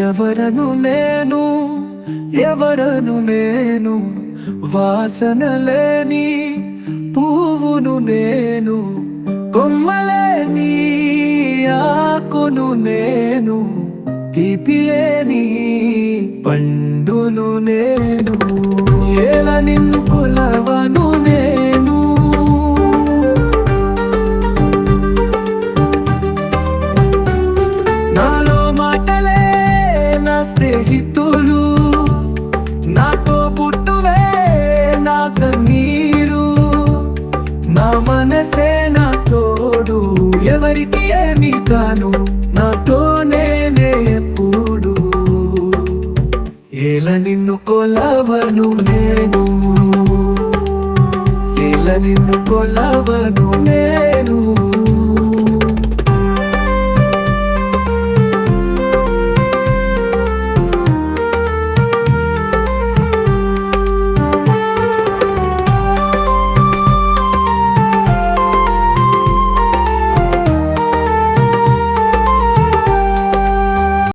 ఎవరను నేను, ఎవరను నేను, వాసన లేని పువ్వును నేను, కొమ్మలేని ఆకును నేను, తీపి లేని పండును నేను, ఎలా నిన్ను కొలవను నేను. నాలో మాటలే నా స్నేహితులు, నాతో పుట్టువే నా కన్నీరు, నా మనసే నా తోడు, ఎవరికి ఏమి కాను నాతో నేనే ఎప్పుడు. ఎలా నిన్ను కొలవను నేను, ఎలా నిన్ను కొలవను నేను.